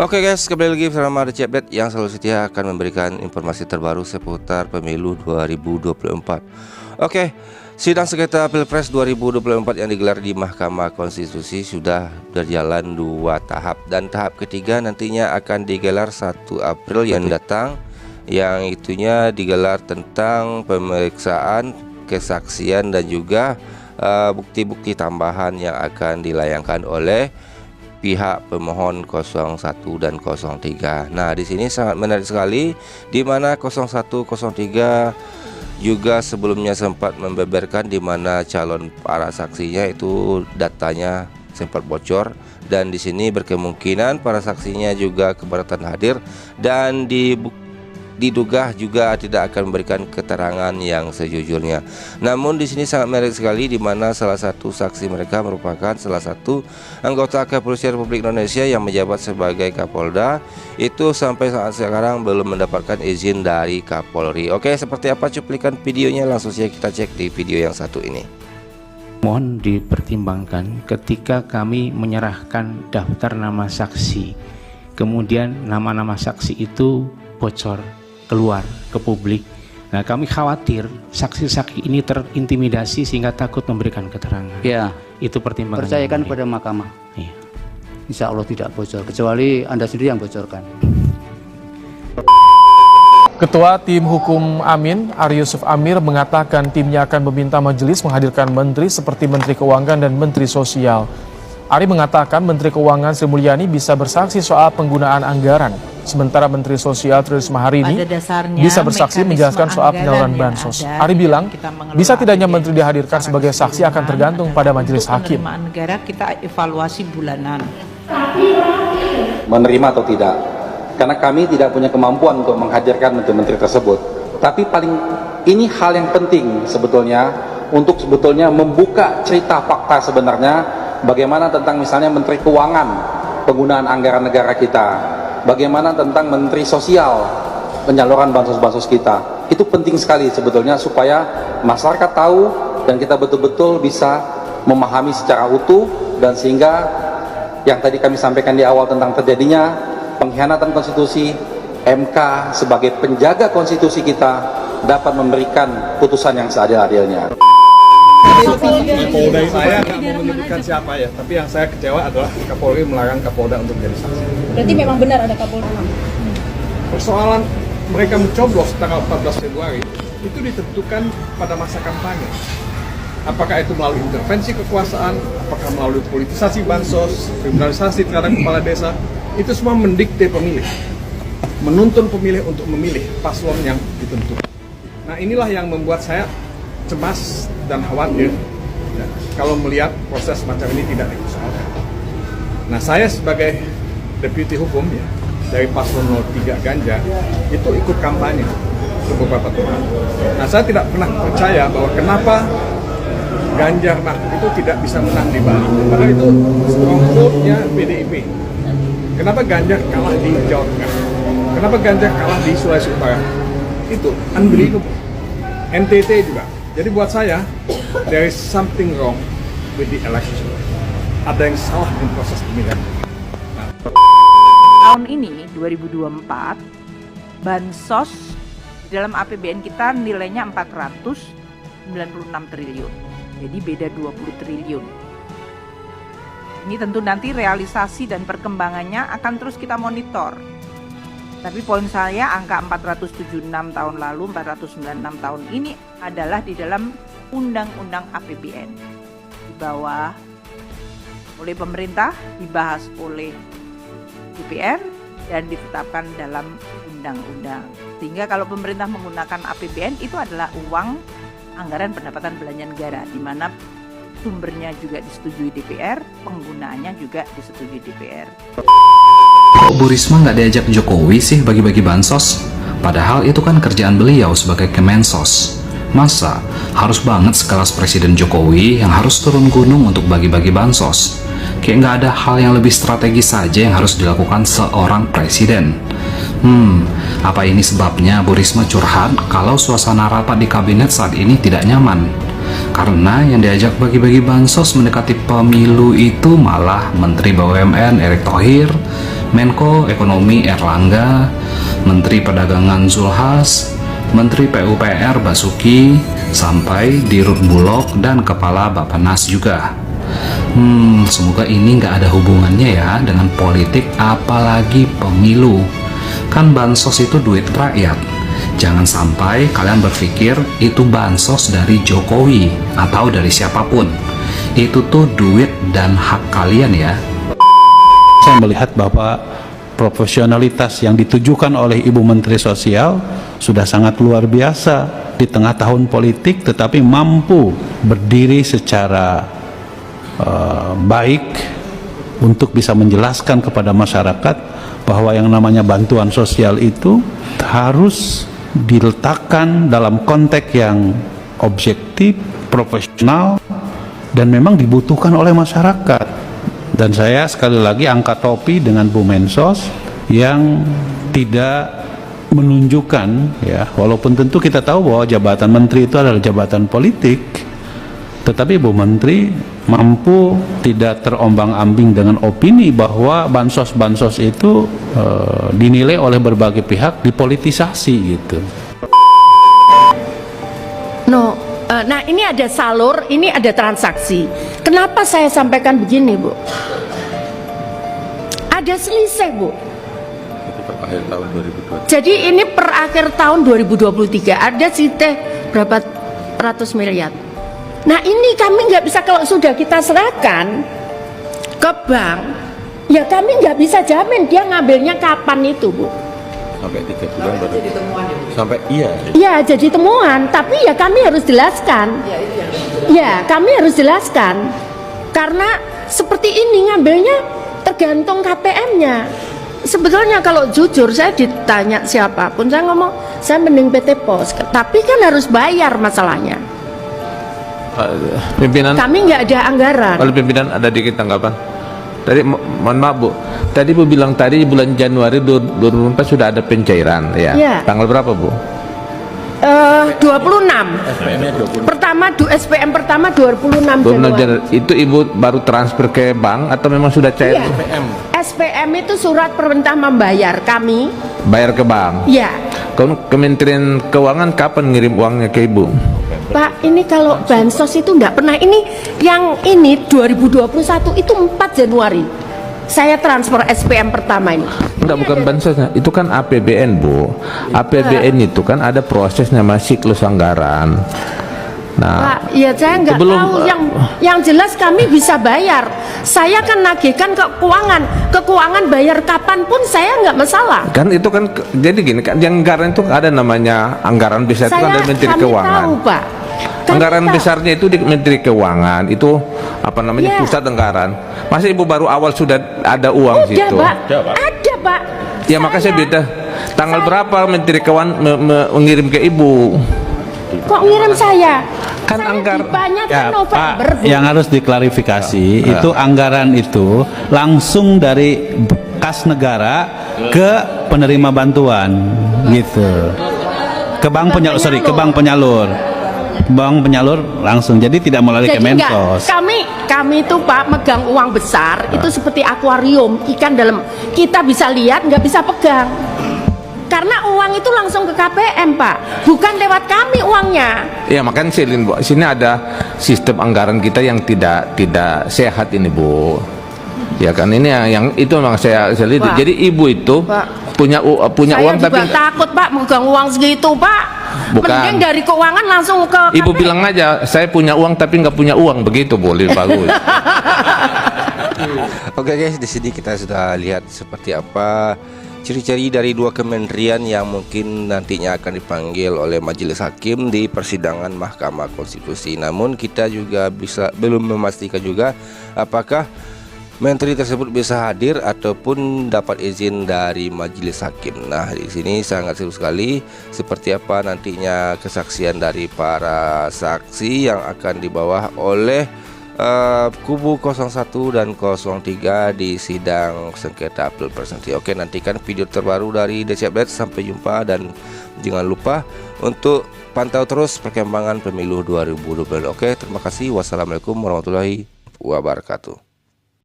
Oke guys, kembali lagi bersama Reci Update yang selalu setia akan memberikan informasi terbaru seputar pemilu 2024. Oke, sidang sengketa Pilpres 2024 yang digelar di Mahkamah Konstitusi sudah berjalan 2 tahap, dan tahap ketiga nantinya akan digelar 1 April yang datang, yang itunya digelar tentang pemeriksaan, kesaksian dan juga bukti-bukti tambahan yang akan dilayangkan oleh pihak pemohon 01 dan 03. Nah, di sini sangat menarik sekali di mana 01 03 juga sebelumnya sempat membeberkan di mana calon para saksinya itu datanya sempat bocor, dan di sini berkemungkinan para saksinya juga keberatan hadir dan diduga juga tidak akan memberikan keterangan yang sejujurnya. Namun di sini sangat menarik sekali di mana salah satu saksi mereka merupakan salah satu anggota Kepolisian Republik Indonesia yang menjabat sebagai Kapolda, itu sampai saat sekarang belum mendapatkan izin dari Kapolri. Oke, seperti apa cuplikan videonya, langsung saja kita cek di video yang satu ini. Mohon dipertimbangkan ketika kami menyerahkan daftar nama saksi, kemudian nama-nama saksi itu bocor keluar ke publik. Nah, kami khawatir saksi-saksi ini terintimidasi sehingga takut memberikan keterangan. Ya, itu pertimbangan. percayakan pada mahkamah. Iya. Insya Allah tidak bocor, kecuali Anda sendiri yang bocorkan. Ketua Tim Hukum Amin, Ari Yusuf Amir, mengatakan timnya akan meminta majelis menghadirkan menteri seperti Menteri Keuangan dan Menteri Sosial. Ari mengatakan Menteri Keuangan Sri Mulyani bisa bersaksi soal penggunaan anggaran, sementara Menteri Sosial Tri Risma hari ini bisa bersaksi menjelaskan soal penyaluran bansos. Ari bilang bisa tidaknya menteri dihadirkan sebagai saksi akan tergantung pada majelis hakim. Negara kita evaluasi bulanan. Menerima atau tidak, karena kami tidak punya kemampuan untuk menghadirkan menteri-menteri tersebut. Tapi ini hal yang penting sebetulnya untuk membuka cerita fakta sebenarnya. Bagaimana tentang misalnya Menteri Keuangan, penggunaan anggaran negara kita, bagaimana tentang Menteri Sosial, penyaluran bansos-bansos kita. Itu penting sekali sebetulnya supaya masyarakat tahu dan kita betul-betul bisa memahami secara utuh, dan sehingga yang tadi kami sampaikan di awal tentang terjadinya pengkhianatan konstitusi, MK sebagai penjaga konstitusi kita dapat memberikan putusan yang seadil-adilnya. Kapolda saya nggak mau menyebutkan siapa ya, tapi yang saya kecewa adalah Kapolri melarang Kapolda untuk menjadi saksi. Berarti memang benar ada Kapolda. Persoalan mereka mencoblos tanggal 14 Februari itu ditentukan pada masa kampanye. Apakah itu melalui intervensi kekuasaan, apakah melalui politisasi bansos, kriminalisasi terhadap kepala desa, itu semua mendikte pemilih, menuntun pemilih untuk memilih paslon yang ditentukan. Nah, inilah yang membuat saya cemas dan khawatir ya, kalau melihat proses macam ini tidak diusahakan. Nah, saya sebagai deputi hukum ya, dari paslon 03 Ganjar itu ikut kampanye ke beberapa tempat. Nah, saya tidak pernah percaya bahwa kenapa Ganjar itu tidak bisa menang di Bali, padahal itu stronghold-nya PDIP. Kenapa Ganjar kalah di Jawa Tengah? Kenapa Ganjar kalah di Sulawesi Utara? Itu unbelievable. NTT juga. Jadi buat saya, there is something wrong with the election. Ada yang salah dengan proses pemilihan. Tahun ini 2024 bansos di dalam APBN kita nilainya 496 triliun. Jadi beda 20 triliun. Ini tentu nanti realisasi dan perkembangannya akan terus kita monitor. Tapi poin saya, angka 476 tahun lalu, 496 tahun ini adalah di dalam Undang-Undang APBN. Di bawah oleh pemerintah, dibahas oleh DPR, dan ditetapkan dalam undang-undang. Sehingga kalau pemerintah menggunakan APBN itu adalah uang anggaran pendapatan belanja negara, di mana sumbernya juga disetujui DPR, penggunaannya juga disetujui DPR. Kok Bu Risma nggak diajak Jokowi sih bagi-bagi bansos? Padahal itu kan kerjaan beliau sebagai Kemensos. Masa harus banget sekelas Presiden Jokowi yang harus turun gunung untuk bagi-bagi bansos? Kayak nggak ada hal yang lebih strategis saja yang harus dilakukan seorang presiden. Apa ini sebabnya Bu Risma curhat kalau suasana rapat di kabinet saat ini tidak nyaman? Karena yang diajak bagi-bagi bansos mendekati pemilu itu malah Menteri BUMN Erick Thohir, Menko Ekonomi Erlangga, Menteri Perdagangan Zulhas, Menteri PUPR Basuki, sampai Dirut Bulog dan Kepala Bappenas juga. Semoga ini nggak ada hubungannya ya dengan politik, apalagi pemilu. Kan bansos itu duit rakyat. Jangan sampai kalian berpikir itu bansos dari Jokowi atau dari siapapun. Itu tuh duit dan hak kalian ya. Saya melihat bahwa profesionalitas yang ditujukan oleh Ibu Menteri Sosial sudah sangat luar biasa di tengah tahun politik, tetapi mampu berdiri secara baik untuk bisa menjelaskan kepada masyarakat bahwa yang namanya bantuan sosial itu harus diletakkan dalam konteks yang objektif, profesional, dan memang dibutuhkan oleh masyarakat. Dan saya sekali lagi angkat topi dengan Bu Mensos yang tidak menunjukkan, ya, walaupun tentu kita tahu bahwa jabatan menteri itu adalah jabatan politik, tetapi Bu Menteri mampu tidak terombang-ambing dengan opini bahwa bansos-bansos itu dinilai oleh berbagai pihak dipolitisasi gitu. Nah ini ada salur, ini ada transaksi. Kenapa saya sampaikan begini, Bu? Ada selisih, Bu. Itu per akhir tahun 2023. Jadi ini per akhir tahun 2023 ada siteh berapa ratus miliar. Nah ini kami nggak bisa, kalau sudah kita serahkan ke bank, ya kami nggak bisa jamin dia ngambilnya kapan itu, Bu. Sampai 3 bulan baru sampai iya jadi temuan, tapi ya kami harus jelaskan, ya kami harus jelaskan, karena seperti ini ngambilnya tergantung KPM-nya. Sebetulnya kalau jujur saya ditanya siapapun, saya ngomong saya mending PT Pos, tapi kan harus bayar masalahnya. Pimpinan Kami nggak ada anggaran. Kalau pimpinan ada dikit tanggapan. Tadi mohon maaf Bu, tadi Bu bilang tadi bulan Januari 2024 sudah ada pencairan ya. Ya. Tanggal berapa Bu? 26. Pertama SPM pertama 26 Januari. Itu Ibu baru transfer ke bank atau memang sudah cair? Iya. SPM itu surat perintah membayar kami. Bayar ke bank. Iya. Kementerian Keuangan kapan ngirim uangnya ke Ibu? Pak, ini kalau bansos itu enggak pernah. Ini yang ini 2021 itu 4 Januari. Saya transfer SPM pertama ini. Enggak, bukan bansosnya. Itu kan APBN, Bu. APBN itu kan ada prosesnya, masih siklus anggaran. Nah, Pak, ya saya nggak tahu. Yang jelas kami bisa bayar. Saya kan nagihkan ke keuangan bayar kapanpun saya nggak masalah. Kan itu kan jadi gini kan, yang anggaran itu ada namanya anggaran besar itu kan dari Menteri Keuangan. Tahu, Pak. Anggaran besarnya itu di Menteri Keuangan itu apa namanya, pusat anggaran. Masa Ibu baru awal sudah ada uang situ? Pak. Ada, Pak. Ya makanya saya beda. Tanggal berapa Menteri Keuangan mengirim ke Ibu? Kok ngirim saya? Kan anggaran Ya, Pak, yang harus diklarifikasi itu anggaran itu langsung dari kas negara ke penerima bantuan gitu. Ke bank penyalur, ke bank penyalur. Bank penyalur langsung, jadi tidak melalui Kemensos. Kami itu Pak megang uang besar itu seperti akuarium ikan dalam, kita bisa lihat nggak bisa pegang. Karena uang itu langsung ke KPM, Pak, bukan lewat kami uangnya. Ya makanya sini ada sistem anggaran kita yang tidak sehat ini, Bu. Ya kan, ini yang itu memang saya lihat. Jadi Ibu itu punya uang tapi saya takut, Pak, megang uang segitu, Pak. Bukan. Mending dari keuangan langsung ke Ibu KPM. bilang aja saya punya uang tapi nggak punya uang, begitu boleh bagus. Oke guys, di sini kita sudah lihat seperti apa ciri-ciri dari dua kementerian yang mungkin nantinya akan dipanggil oleh Majelis Hakim di persidangan Mahkamah Konstitusi. Namun kita juga belum memastikan juga apakah menteri tersebut bisa hadir ataupun dapat izin dari Majelis Hakim. Nah, di sini sangat seru sekali seperti apa nantinya kesaksian dari para saksi yang akan dibawa oleh kubu 01 dan 03 di sidang sengketa Pilpres nanti. Oke, nantikan video terbaru dari DC Update. Sampai jumpa dan jangan lupa untuk pantau terus perkembangan pemilu 2020. Oke, terima kasih. Wassalamualaikum warahmatullahi wabarakatuh.